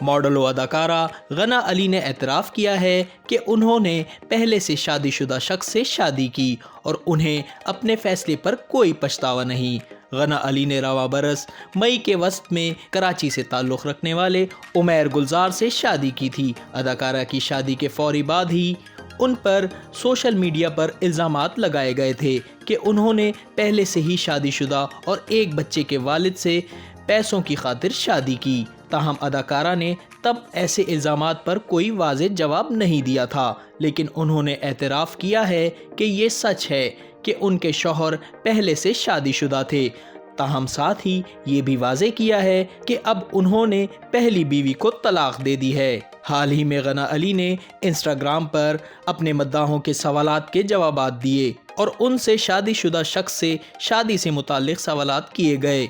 Model व अदाकारा गना अली ने एतराफ़ किया है कि उन्होंने पहले से शादीशुदा शख्स से शादी की और उन्हें अपने फ़ैसले पर कोई पछतावा नहीं। गना अली ने रवा बरस मई के वस्त में कराची से ताल्लुक़ रखने वाले उमैर गुलजार से शादी की थी। अदाकारा की शादी के फ़ौरी बाद ही उन पर सोशल मीडिया पर इल्ज़ामात लगाए गए थे कि उन्होंने पहले से ही शादीशुदा और एक बच्चे के वालिद से पैसों की खातिर शादी की। ताहम अदाकारा ने तब ऐसे इल्ज़ामात पर कोई वाज़ेह जवाब नहीं दिया था, लेकिन उन्होंने एतराफ़ किया है कि ये सच है कि उनके शौहर पहले से शादीशुदा थे। ताहम साथ ही ये भी वाज़ेह किया है कि अब उन्होंने पहली बीवी को तलाक दे दी है। हाल ही में गना अली ने इंस्टाग्राम पर अपने मद्दाहों के सवालात के जवाबात दिए और उनसे शादीशुदा शख्स से शादी से मुताल्लिक़ सवालात किए गए।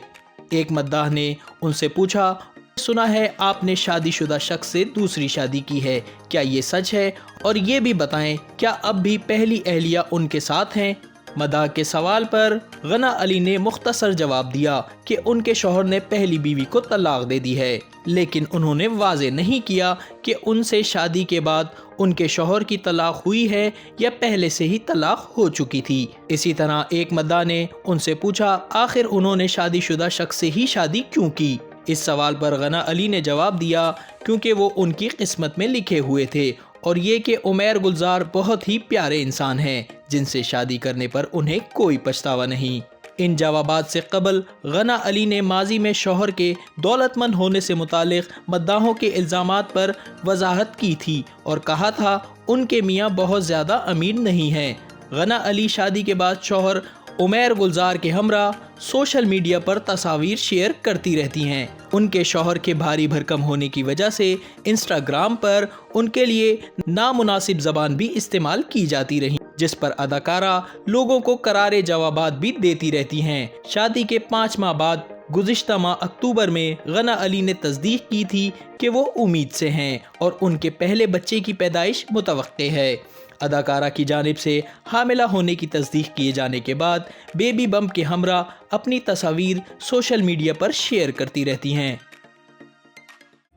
एक मद्दाह ने उनसे पूछा, सुना है आपने शादीशुदा शख्स से दूसरी शादी की है, क्या ये सच है? और ये भी बताएं क्या अब भी पहली अहलिया उनके साथ हैं? मद्दाह के सवाल पर गना अली ने मुख्तसर जवाब दिया कि उनके शौहर ने पहली बीवी को तलाक दे दी है, लेकिन उन्होंने वाज़ेह नहीं किया कि उनसे शादी के बाद उनके शौहर की तलाक हुई है या पहले से ही तलाक हो चुकी थी। इसी तरह एक मद्दाह ने उनसे पूछा, आखिर उन्होंने शादीशुदा शख्स से ही शादी क्यों की? इस सवाल पर गना अली ने जवाब दिया, क्योंकि वो उनकी किस्मत में लिखे हुए थे और ये कि उमैर गुलजार बहुत ही प्यारे इंसान हैं जिनसे शादी करने पर उन्हें कोई पछतावा नहीं। इन जवाबात से कबल गना अली ने माजी में शौहर के दौलतमंद होने से मुतालिक मद्दाहों के इल्ज़ामात पर वजाहत की थी और कहा था उनके मियाँ बहुत ज़्यादा अमीर नहीं हैं। गना अली शादी के बाद शौहर उमैर गुलजार के हमरा सोशल मीडिया पर तस्वीर शेयर करती रहती हैं। उनके शौहर के भारी भरकम होने की वजह से इंस्टाग्राम पर उनके लिए नामुनासिब ज़बान भी इस्तेमाल की जाती रही, जिस पर अदाकारा लोगों को करारे जवाबात भी देती रहती हैं। शादी के 5 माह बाद गुज़िश्ता माह अक्टूबर में गना अली ने तस्दीक की थी कि वो उम्मीद से हैं और उनके पहले बच्चे की पैदाइश मुतवक्के है। अदाकारा की जानिब से हामिला होने की तस्दीक किए जाने के बाद बेबी बम्प के हमरा अपनी तस्वीर सोशल मीडिया पर शेयर करती रहती हैं।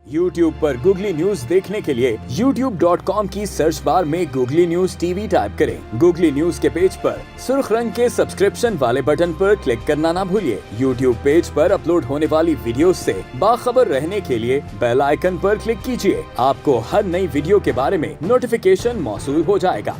YouTube पर गूगली न्यूज देखने के लिए youtube.com की सर्च बार में गूगली न्यूज टीवी टाइप करें। गूगली न्यूज के पेज पर सुर्ख रंग के सब्सक्रिप्शन वाले बटन पर क्लिक करना ना भूलिए। YouTube पेज पर अपलोड होने वाली वीडियोस से बाखबर रहने के लिए बेल आइकन पर क्लिक कीजिए। आपको हर नई वीडियो के बारे में नोटिफिकेशन मौसूल हो जाएगा।